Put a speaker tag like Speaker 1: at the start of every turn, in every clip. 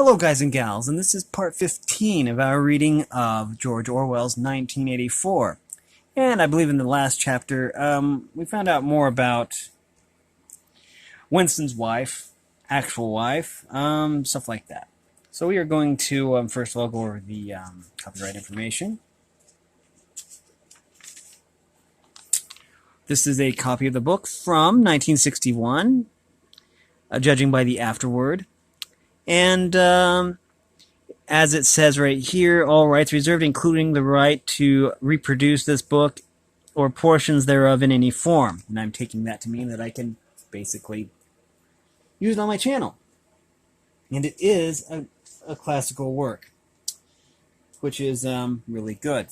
Speaker 1: Hello guys and gals, and this is part 15 of our reading of George Orwell's 1984. And I believe in the last chapter, we found out more about Winston's wife, actual wife, stuff like that. So we are going to, first of all, go over the copyright information. This is a copy of the book from 1961, judging by the afterword. And as it says right here, all rights reserved, including the right to reproduce this book or portions thereof in any form. And I'm taking that to mean that I can basically use it on my channel. And it is a classical work, which is really good.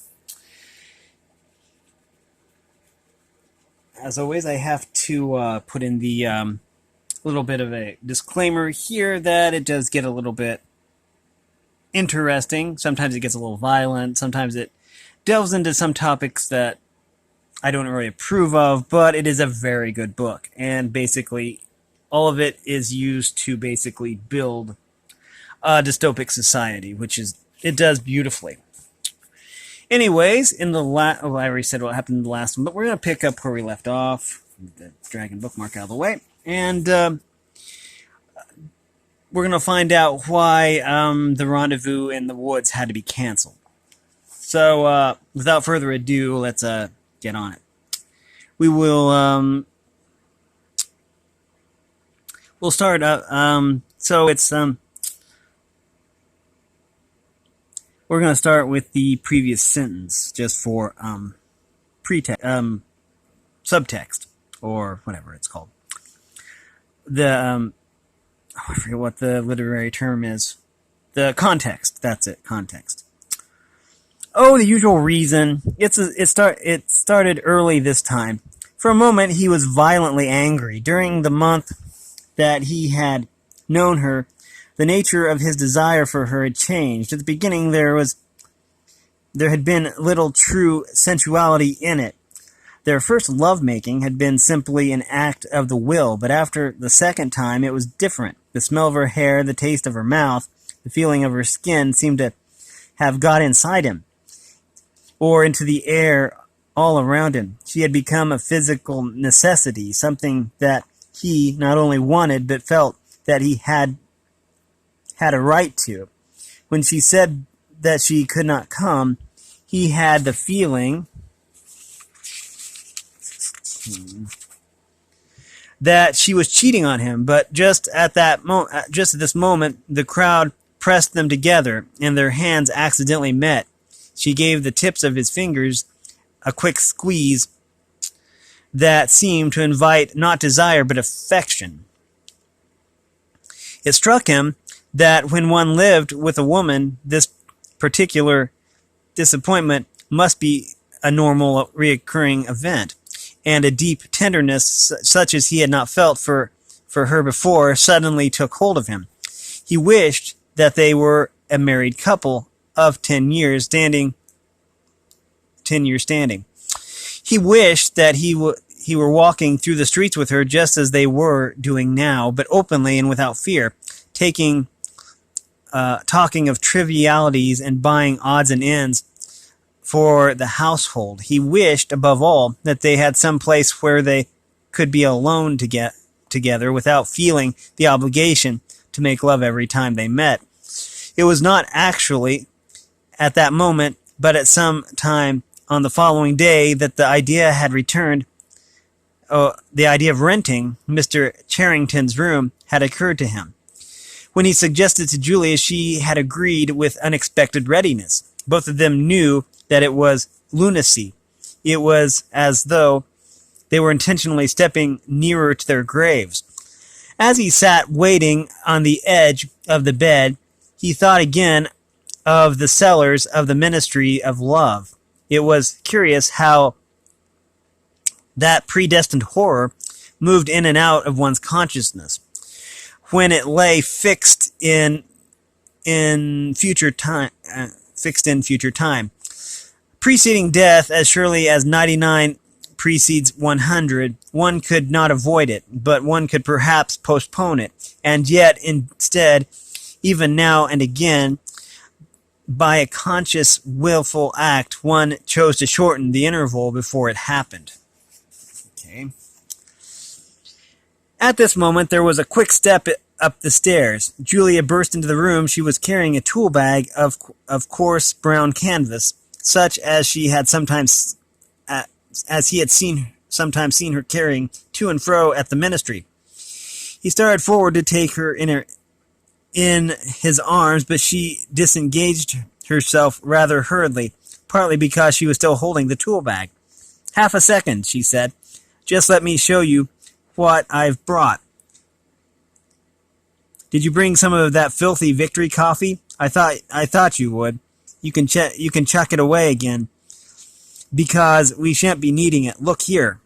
Speaker 1: As always, I have to put in the little bit of a disclaimer here that it does get a little bit interesting. Sometimes it gets a little violent. Sometimes it delves into some topics that I don't really approve of, but it is a very good book. And basically, all of it is used to basically build a dystopic society, which is, it does beautifully. Anyways, in the I already said what happened in the last one, but we're going to pick up where we left off. The dragon bookmark out of the way. And we're going to find out why the rendezvous in the woods had to be canceled. So, without further ado, let's get on it. We will we'll start so it's we're going to start with the previous sentence just for pretext subtext or whatever it's called. The I forget what the literary term is. The context. That's it. Context. Oh, the usual reason. It started early this time. For a moment, he was violently angry. During the month that he had known her, the nature of his desire for her had changed. At the beginning, there had been little true sensuality in it. Their first lovemaking had been simply an act of the will, but after the second time it was different. The smell of her hair, the taste of her mouth, the feeling of her skin seemed to have got inside him, or into the air all around him. She had become a physical necessity, something that he not only wanted, but felt that he had a right to. When she said that she could not come, he had the feeling that she was cheating on him, but just at this moment, the crowd pressed them together, and their hands accidentally met. She gave the tips of his fingers a quick squeeze that seemed to invite not desire, but affection. It struck him that when one lived with a woman, this particular disappointment must be a normal, recurring event. And a deep tenderness, such as he had not felt for her before, suddenly took hold of him. He wished that they were a married couple of 10 years standing. He wished that he were walking through the streets with her just as they were doing now, but openly and without fear, talking of trivialities and buying odds and ends for the household. He wished, above all, that they had some place where they could be alone together without feeling the obligation to make love every time they met. It was not actually at that moment, but at some time on the following day that the idea had returned. The idea of renting Mr. Charrington's room had occurred to him. When he suggested to Julia, she had agreed with unexpected readiness. Both of them knew that it was lunacy. It was as though they were intentionally stepping nearer to their graves. As he sat waiting on the edge of the bed, he thought again of the cellars of the Ministry of Love. It was curious how that predestined horror moved in and out of one's consciousness when it lay fixed in future time. Preceding death, as surely as 99 precedes 100, one could not avoid it, but one could perhaps postpone it. And yet, instead, Even now and again, by a conscious, willful act, one chose to shorten the interval before it happened. Okay. At this moment, there was a quick step up the stairs. Julia burst into the room. She was carrying a tool bag of coarse brown canvas, such as she had sometimes, as he had sometimes seen her carrying to and fro at the ministry. He started forward to take her in his arms, but she disengaged herself rather hurriedly, partly because she was still holding the tool bag. "Half a second," she said. "Just let me show you what I've brought. Did you bring some of that filthy Victory coffee? I thought you would. You can chuck it away again, because we shan't be needing it. Look here."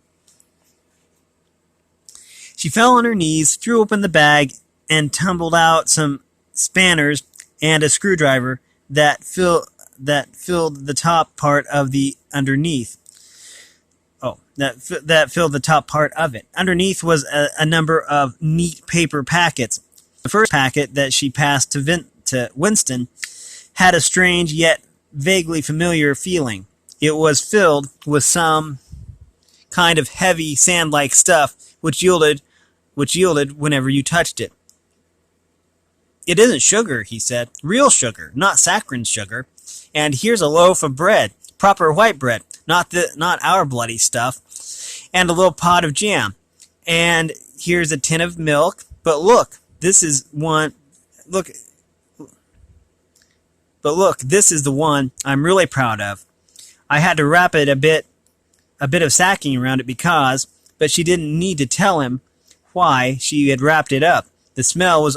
Speaker 1: She fell on her knees, threw open the bag, and tumbled out some spanners and a screwdriver that filled the top part of the underneath. That filled the top part of it. Underneath was a number of neat paper packets. The first packet that she passed to Winston had a strange yet vaguely familiar feeling. It was filled with some kind of heavy sand-like stuff which yielded whenever you touched it. "It isn't sugar," he said. "Real sugar, not saccharine sugar. And here's a loaf of bread, proper white bread, not our bloody stuff, and a little pot of jam. And here's a tin of milk. But look, this is the one I'm really proud of. I had to wrap it a bit of sacking around it because," but she didn't need to tell him why she had wrapped it up. The smell was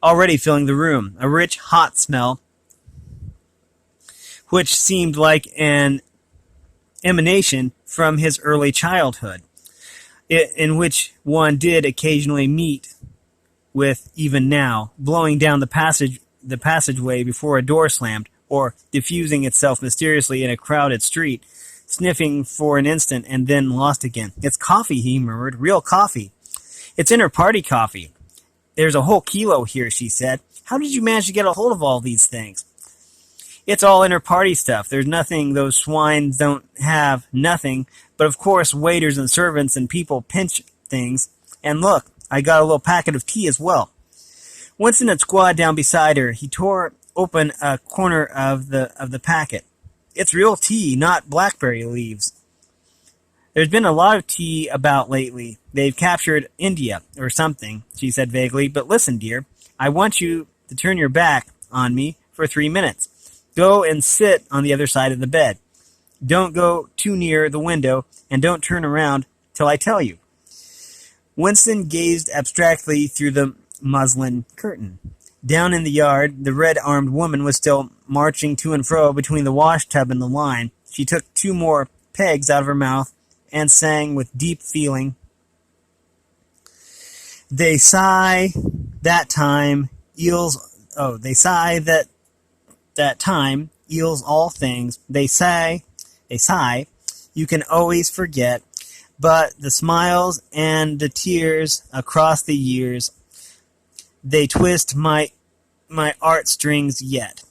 Speaker 1: already filling the room, a rich, hot smell, which seemed like an emanation from his early childhood, in which one did occasionally meet with even now, blowing down the passageway before a door slammed, or diffusing itself mysteriously in a crowded street, sniffing for an instant and then lost again. "It's coffee," he murmured. "Real coffee. It's inter-party coffee. There's a whole kilo here," she said. "How did you manage to get a hold of all these things?" "It's all inter-party stuff. There's nothing. Those swines don't have nothing. But of course waiters and servants and people pinch things. And look, I got a little packet of tea as well." Winston had squatted down beside her. He tore open a corner of the packet. "It's real tea, not blackberry leaves. There's been a lot of tea about lately. They've captured India or something," she said vaguely. "But listen, dear, I want you to turn your back on me for 3 minutes. Go and sit on the other side of the bed. Don't go too near the window, and don't turn around till I tell you." Winston gazed abstractly through the muslin curtain. Down in the yard, the red-armed woman was still marching to and fro between the washtub and the line. She took 2 more pegs out of her mouth and sang with deep feeling, "They sigh that time eels all things. They sigh, you can always forget, but the smiles and the tears across the years, they twist my art strings yet."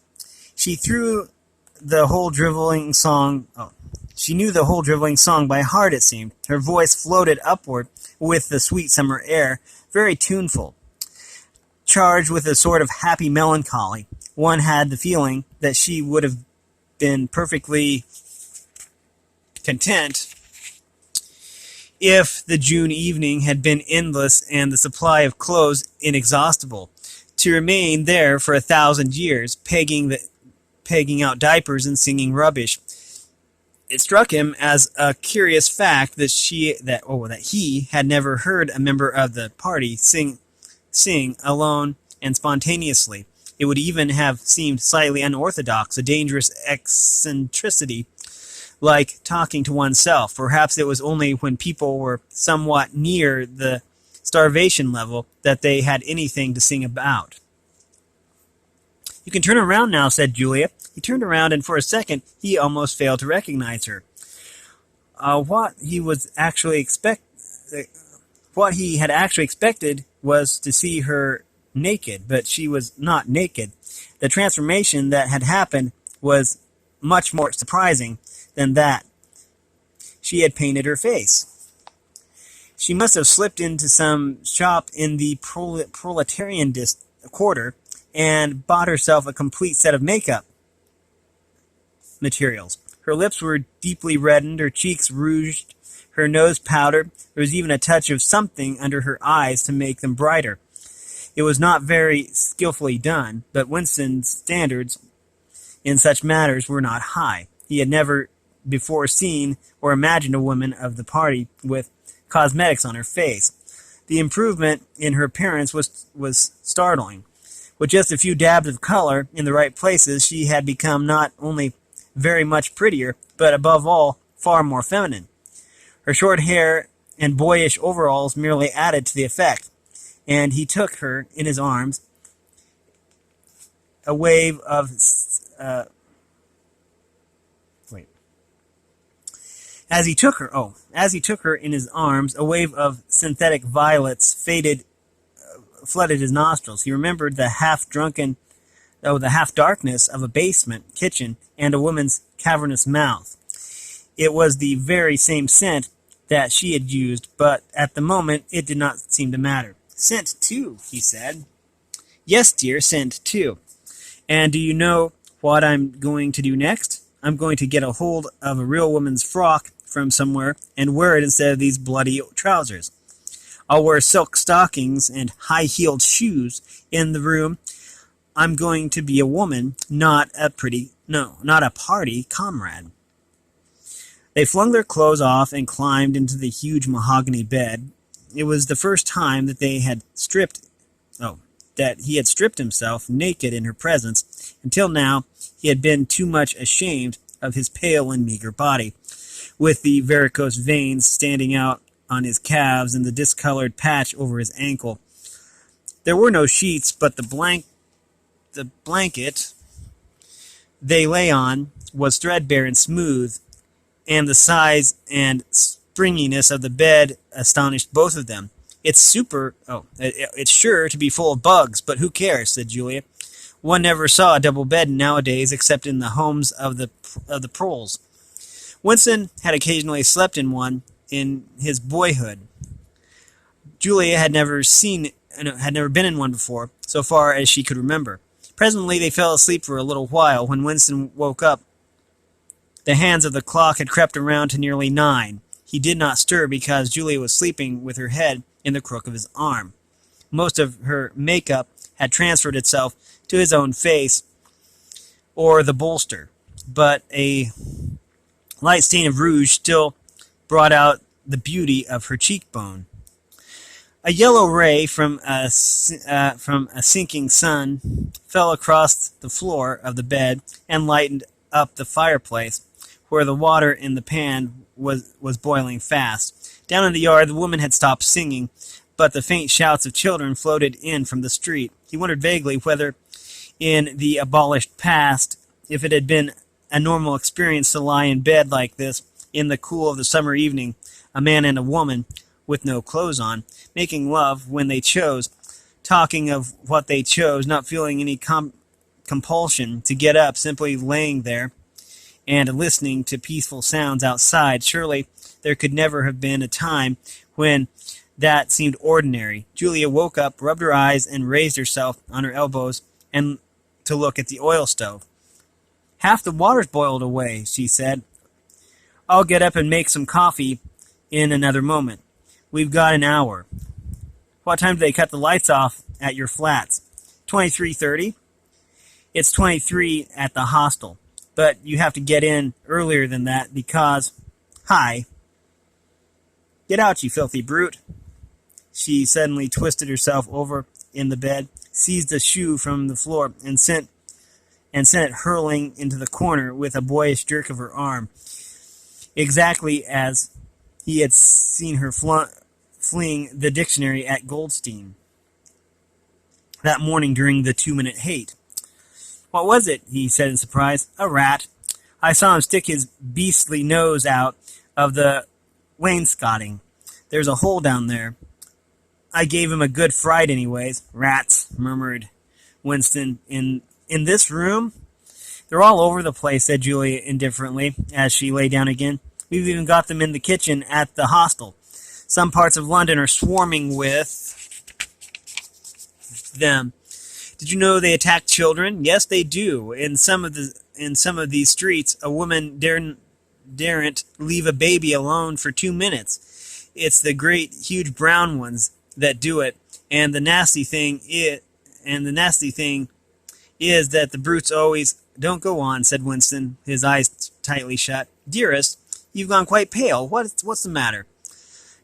Speaker 1: She knew the whole driveling song by heart, it seemed. Her voice floated upward with the sweet summer air, very tuneful, charged with a sort of happy melancholy. One had the feeling that she would have been perfectly content if the June evening had been endless and the supply of clothes inexhaustible, to remain there for 1,000 years, pegging out diapers and singing rubbish. It struck him as a curious fact that he had never heard a member of the party sing alone and spontaneously. It would even have seemed slightly unorthodox, a dangerous eccentricity, like talking to oneself. Perhaps it was only when people were somewhat near the starvation level that they had anything to sing about. "You can turn around now," said Julia. He turned around, and for a second he almost failed to recognize her. What he had actually expected was to see her naked, but she was not naked. The transformation that had happened was much more surprising than that. She had painted her face. She must have slipped into some shop in the proletarian quarter and bought herself a complete set of makeup materials. Her lips were deeply reddened, her cheeks rouged, her nose powdered. There was even a touch of something under her eyes to make them brighter. It was not very skillfully done, but Winston's standards in such matters were not high. He had never before seen or imagined a woman of the party with cosmetics on her face. The improvement in her appearance was startling. With just a few dabs of color in the right places, she had become not only very much prettier, but above all, far more feminine. Her short hair and boyish overalls merely added to the effect, and he took her in his arms. A wave of As he took her in his arms, a wave of synthetic violets flooded his nostrils. He remembered the half-darkness of a basement kitchen and a woman's cavernous mouth. It was the very same scent that she had used, but at the moment it did not seem to matter. "Scent, too," he said. "Yes, dear, scent, too. And do you know what I'm going to do next? I'm going to get a hold of a real woman's frock from somewhere and wear it instead of these bloody trousers. I'll wear silk stockings and high-heeled shoes in the room. I'm going to be a woman, not a party comrade." They flung their clothes off and climbed into the huge mahogany bed. It was the first time that he had stripped himself naked in her presence. Until now, he had been too much ashamed of his pale and meager body, with the varicose veins standing out on his calves and the discolored patch over his ankle. There were no sheets, but the blanket they lay on was threadbare and smooth, and the size and springiness of the bed astonished both of them. It's sure to be full of bugs, but who cares?" said Julia. "One never saw a double bed nowadays except in the homes of the proles." Winston had occasionally slept in one in his boyhood. Julia had never been in one before, so far as she could remember. Presently they fell asleep for a little while. When Winston woke up, the hands of the clock had crept around to nearly 9. He did not stir because Julia was sleeping with her head in the crook of his arm. Most of her makeup had transferred itself to his own face or the bolster, but a light stain of rouge still brought out the beauty of her cheekbone. A yellow ray from a sinking sun fell across the floor of the bed and lightened up the fireplace, where the water in the pan was boiling fast. Down in the yard, the woman had stopped singing, but the faint shouts of children floated in from the street. He wondered vaguely whether, in the abolished past, if it had been a normal experience to lie in bed like this in the cool of the summer evening, a man and a woman, with no clothes on, making love when they chose, talking of what they chose, not feeling any compulsion to get up, simply laying there and listening to peaceful sounds outside. Surely there could never have been a time when that seemed ordinary. Julia woke up, rubbed her eyes, and raised herself on her elbows and to look at the oil stove. "Half the water's boiled away," she said. "I'll get up and make some coffee in another moment. We've got an hour. What time do they cut the lights off at your flats? 23:30? It's 23 at the hostel, but you have to get in earlier than that because... Hi. Get out, you filthy brute." She suddenly twisted herself over in the bed, seized a shoe from the floor, and sent it hurling into the corner with a boyish jerk of her arm, exactly as he had seen her fling the dictionary at Goldstein that morning during the 2-minute hate. "What was it?" he said in surprise. "A rat. I saw him stick his beastly nose out of the wainscoting. There's a hole down there. I gave him a good fright anyways. Rats, murmured Winston. In this room? They're all over the place, said Julia indifferently, as she lay down again. We've even got them in the kitchen at the hostel. Some parts of London are swarming with them. Did you know they attack children? Yes, they do. In some of these streets, a woman daren't leave a baby alone for 2 minutes. It's the great, huge brown ones that do it, and the nasty thing is that the brutes always... Don't go on, said Winston, his eyes tightly shut. Dearest, you've gone quite pale. What's the matter?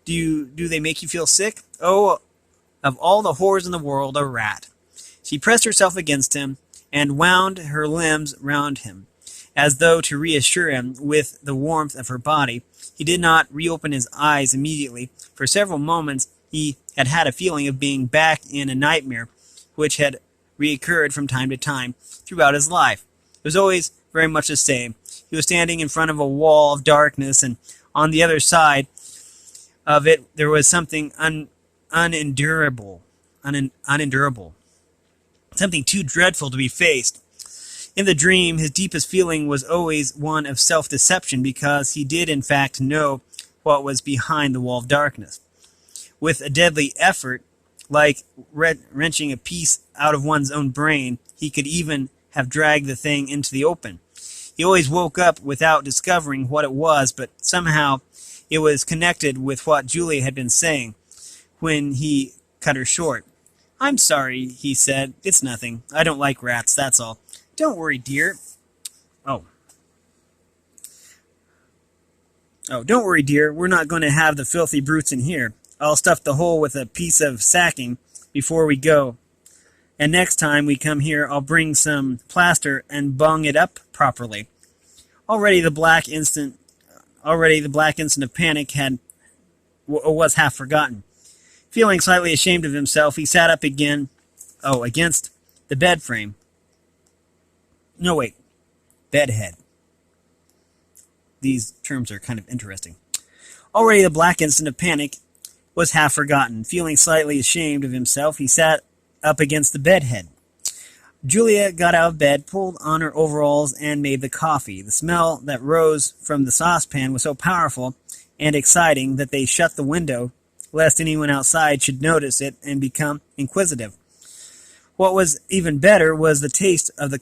Speaker 1: Do they make you feel sick? Oh, of all the horrors in the world, a rat. She pressed herself against him and wound her limbs round him, as though to reassure him with the warmth of her body. He did not reopen his eyes immediately. For several moments he had had a feeling of being back in a nightmare which had reoccurred from time to time throughout his life. It was always very much the same. He was standing in front of a wall of darkness, and on the other side of it there was something unendurable, something too dreadful to be faced. In the dream, his deepest feeling was always one of self-deception, because he did in fact know what was behind the wall of darkness. With a deadly effort, like wrenching a piece out of one's own brain, he could even have dragged the thing into the open. He always woke up without discovering what it was, but somehow it was connected with what Julia had been saying when he cut her short. I'm sorry, he said. It's nothing. I don't like rats, that's all. Don't worry, dear. Oh, don't worry, dear. We're not going to have the filthy brutes in here. I'll stuff the hole with a piece of sacking before we go. And next time we come here, I'll bring some plaster and bung it up properly. Already the black instant of panic was half forgotten. Feeling slightly ashamed of himself, he sat up again, against the bed frame. No, wait, bedhead. These terms are kind of interesting. Already the black instant of panic was half forgotten. Feeling slightly ashamed of himself, he sat up against the bedhead. Julia got out of bed, pulled on her overalls, and made the coffee. The smell that rose from the saucepan was so powerful and exciting that they shut the window, lest anyone outside should notice it and become inquisitive. What was even better was the taste of the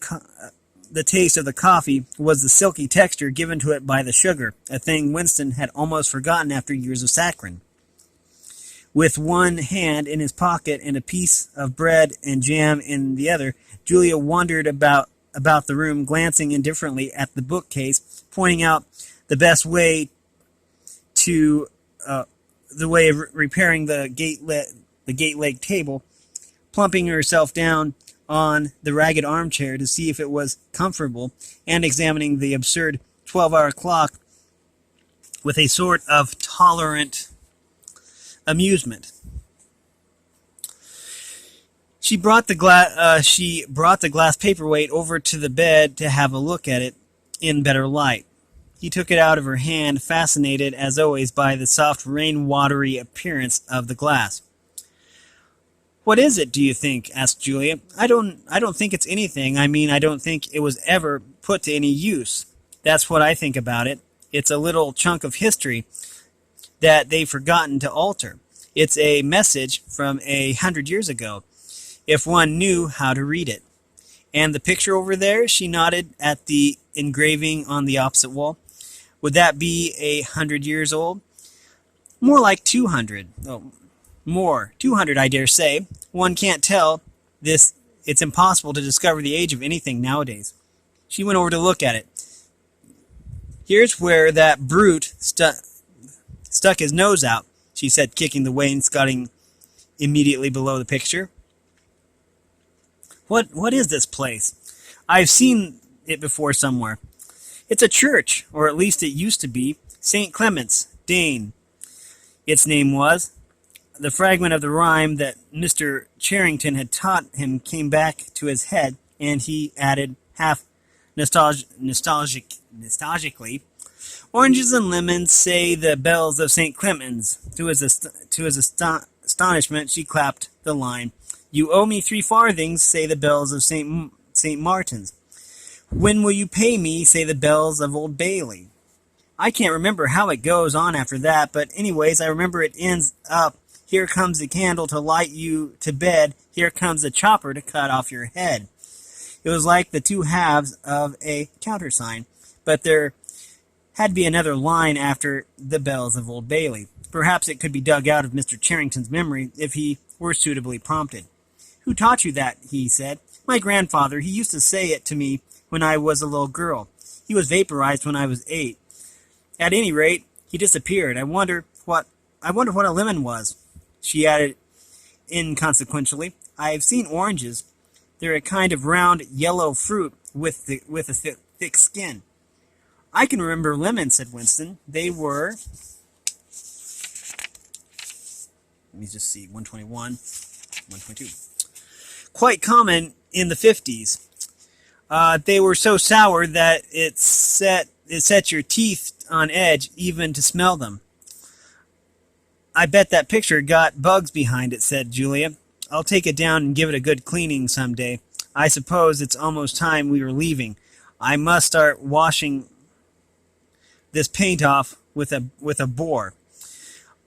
Speaker 1: coffee was the silky texture given to it by the sugar, a thing Winston had almost forgotten after years of saccharine. With one hand in his pocket and a piece of bread and jam in the other, Julia wandered about the room, glancing indifferently at the bookcase, pointing out the best way to the way of repairing the gate leg table, plumping herself down on the ragged armchair to see if it was comfortable, and examining the absurd 12-hour clock with a sort of tolerant amusement. She brought the glass paperweight over to the bed to have a look at it in better light. He took it out of her hand, fascinated as always by the soft rain-watery appearance of the glass. What is it, do you think? Asked Julia. I don't think it's anything. I mean, I don't think it was ever put to any use. That's what I think about it. It's a little chunk of history that they've forgotten to alter. It's a message from 100 years ago, if one knew how to read it. And the picture over there, she nodded at the engraving on the opposite wall. Would that be 100 years old? More like 200. Oh, more. 200, I dare say. One can't tell this. It's impossible to discover the age of anything nowadays. She went over to look at it. Here's where that brute stuck his nose out, she said, kicking the wainscoting immediately below the picture. What is this place? I've seen it before somewhere. It's a church, or at least it used to be. St. Clement's, Dane, its name was. The fragment of the rhyme that Mr. Charrington had taught him came back to his head, and he added, half nostalgically, "Oranges and lemons say the bells of St. Clement's. 'Twas a astonishment, she clapped the line, "You owe me 3 farthings, say the bells of St. Martin's. When will you pay me, say the bells of Old Bailey." I can't remember how it goes on after that, but anyways, I remember it ends up, "Here comes the candle to light you to bed, here comes the chopper to cut off your head." It was like the two halves of a countersign, but there had to be another line after the bells of Old Bailey. Perhaps it could be dug out of Mr. Charrington's memory if he were suitably prompted. "Who taught you that?" he said. "My grandfather. He used to say it to me when I was a little girl. He was vaporized when I was 8. At any rate, he disappeared. I wonder what a lemon was," she added inconsequentially. "I've seen oranges. They're a kind of round yellow fruit with a thick skin." "I can remember lemons," said Winston. "They were..." Let me just see, 121, 122. "Quite common in the 50s. They were so sour that it set your teeth on edge even to smell them." "I bet that picture got bugs behind it," said Julia. "I'll take it down and give it a good cleaning some day. I suppose it's almost time we were leaving. I must start washing this paint off with a bore.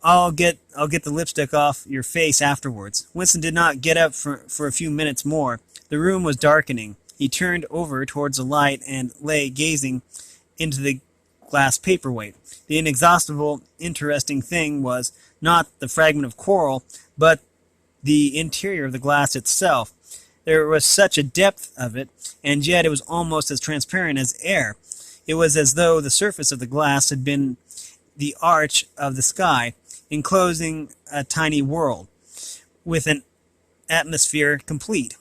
Speaker 1: I'll get the lipstick off your face afterwards." Winston did not get up for a few minutes more. The room was darkening. He turned over towards the light and lay gazing into the glass paperweight. The inexhaustible, interesting thing was not the fragment of coral, but the interior of the glass itself. There was such a depth of it, and yet it was almost as transparent as air. It was as though the surface of the glass had been the arch of the sky, enclosing a tiny world, with an atmosphere complete.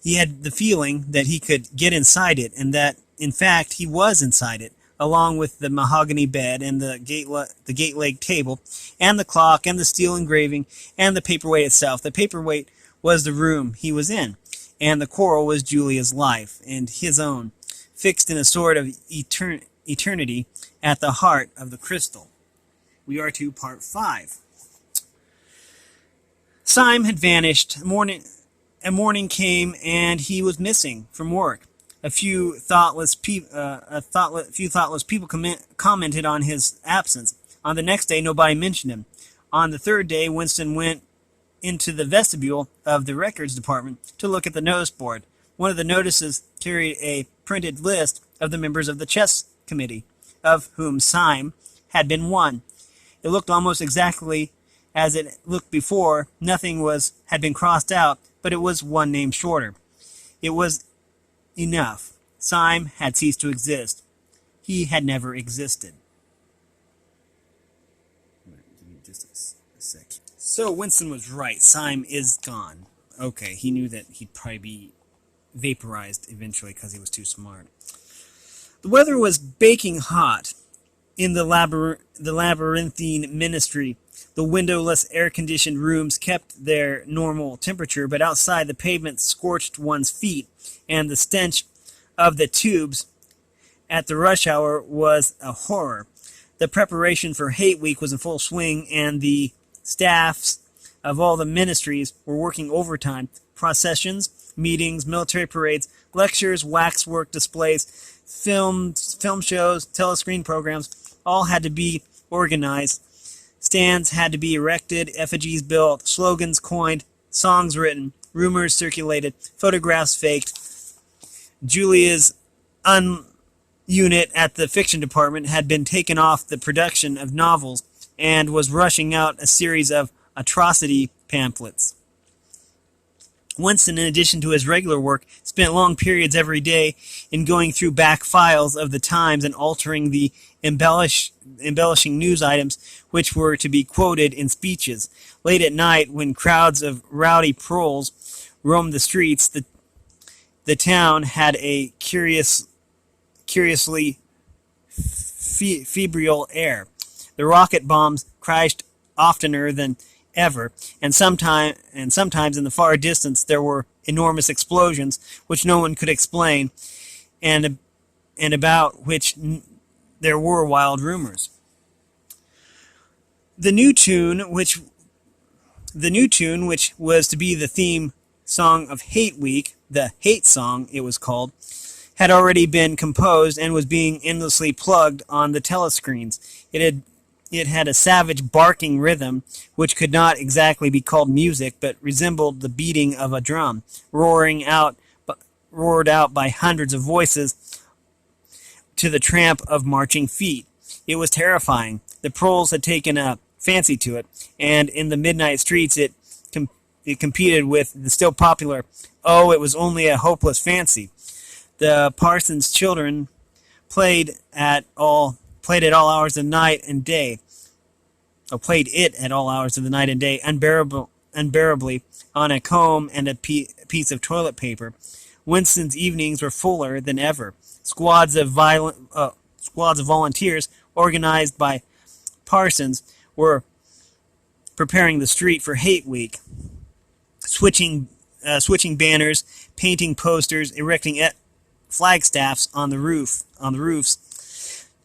Speaker 1: He had the feeling that he could get inside it, and that, in fact, he was inside it, along with the mahogany bed and the gate-leg table, and the clock, and the steel engraving, and the paperweight itself. The paperweight was the room he was in, and the coral was Julia's life, and his own, fixed in a sort of eternity at the heart of the crystal. We are to part 5. Syme had vanished. A morning came, and he was missing from work. A few thoughtless people commented on his absence. On the next day, nobody mentioned him. On the third day, Winston went into the vestibule of the records department to look at the notice board. One of the notices carried a printed list of the members of the chess committee, of whom Syme had been one. It looked almost exactly as it looked before. Nothing had been crossed out, but it was one name shorter. It was enough. Syme had ceased to exist. He had never existed. Just a sec. So Winston was right. Syme is gone. Okay, he knew that he'd probably be vaporized eventually because he was too smart. The weather was baking hot in the labyrinthine ministry. The windowless, air-conditioned rooms kept their normal temperature, but outside the pavement scorched one's feet, and the stench of the tubes at the rush hour was a horror. The preparation for Hate Week was in full swing, and the staffs of all the ministries were working overtime. Processions, meetings, military parades, lectures, waxwork displays, film shows, telescreen programs, all had to be organized. Stands had to be erected, effigies built, slogans coined, songs written, rumors circulated, photographs faked. Julia's unit at the fiction department had been taken off the production of novels and was rushing out a series of atrocity pamphlets. Winston, in addition to his regular work, spent long periods every day in going through back files of the Times and altering the embellishing news items which were to be quoted in speeches. Late at night, when crowds of rowdy proles roamed the streets, the town had a curiously febrile air. The rocket bombs crashed oftener than ever, and sometimes in the far distance there were enormous explosions which no one could explain, and about which there were wild rumors. The new tune, which The new tune, which was to be the theme song of Hate Week, the Hate Song it was called, had already been composed and was being endlessly plugged on the telescreens. It had a savage barking rhythm, which could not exactly be called music, but resembled the beating of a drum, roared out by hundreds of voices to the tramp of marching feet. It was terrifying. The proles had taken a fancy to it, and in the midnight streets it competed with the still popular "Oh, it was only a hopeless fancy." The parson's children played at all hours of night and day. Played it at all hours of the night and day, unbearably, on a comb and a piece of toilet paper. Winston's evenings were fuller than ever. Squads of volunteers, organized by parsons, were preparing the street for Hate Week, switching banners, painting posters, erecting flagstaffs on the roofs,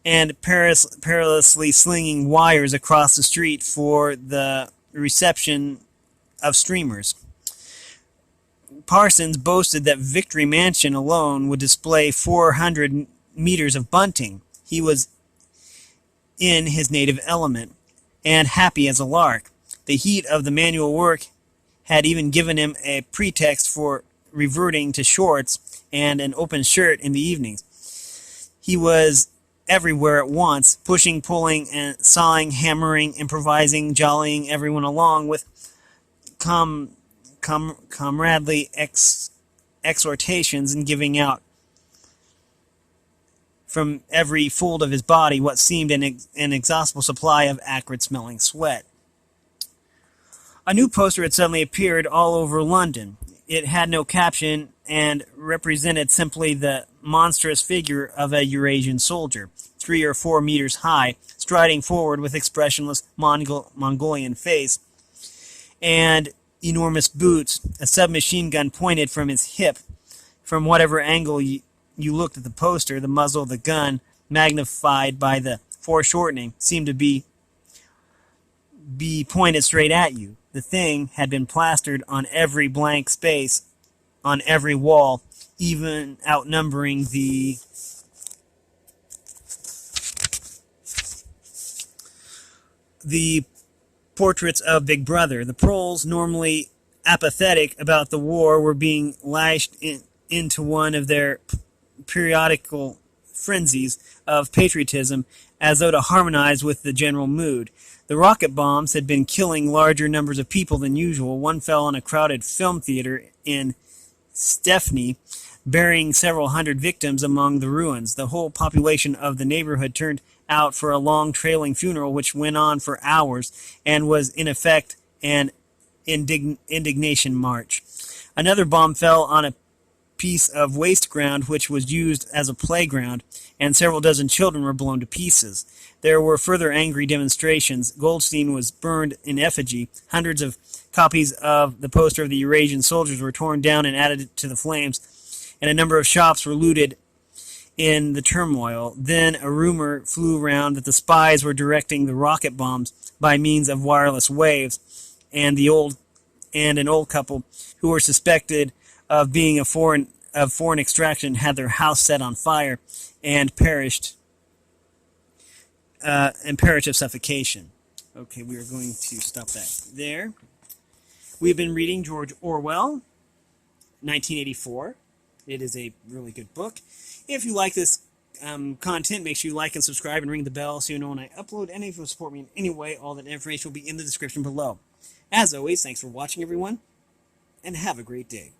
Speaker 1: and perilously slinging wires across the street for the reception of streamers. Parsons boasted that Victory Mansion alone would display 400 meters of bunting. He was in his native element, and happy as a lark. The heat of the manual work had even given him a pretext for reverting to shorts and an open shirt in the evenings. He was everywhere at once, pushing, pulling, and sawing, hammering, improvising, jollying everyone along with comradely exhortations, and giving out from every fold of his body what seemed an inexhaustible supply of acrid-smelling sweat. A new poster had suddenly appeared all over London. It had no caption and represented simply the monstrous figure of a Eurasian soldier, 3 or 4 meters high, striding forward with expressionless Mongolian face and enormous boots, a submachine gun pointed from his hip. From whatever angle you looked at the poster, the muzzle of the gun, magnified by the foreshortening, seemed to be pointed straight at you. The thing had been plastered on every blank space, on every wall, even outnumbering the portraits of Big Brother. The proles, normally apathetic about the war, were being lashed into one of their periodical frenzies of patriotism, as though to harmonize with the general mood. The rocket bombs had been killing larger numbers of people than usual. One fell on a crowded film theater in Stepney, burying several hundred victims among the ruins. The whole population of the neighborhood turned out for a long trailing funeral which went on for hours and was in effect an indignation march. Another bomb fell on a piece of waste ground which was used as a playground, and several dozen children were blown to pieces. There were further angry demonstrations. Goldstein was burned in effigy. Hundreds of copies of the poster of the Eurasian soldiers were torn down and added to the flames, and a number of shops were looted in the turmoil. Then a rumor flew around that the spies were directing the rocket bombs by means of wireless waves, and an old couple who were suspected of being of foreign extraction had their house set on fire and perished of suffocation. Okay, we are going to stop that there. We've been reading George Orwell, 1984. It is a really good book. If you like this content, make sure you like and subscribe and ring the bell so you know when I upload. And if you support me in any way, all that information will be in the description below. As always, thanks for watching, everyone, and have a great day.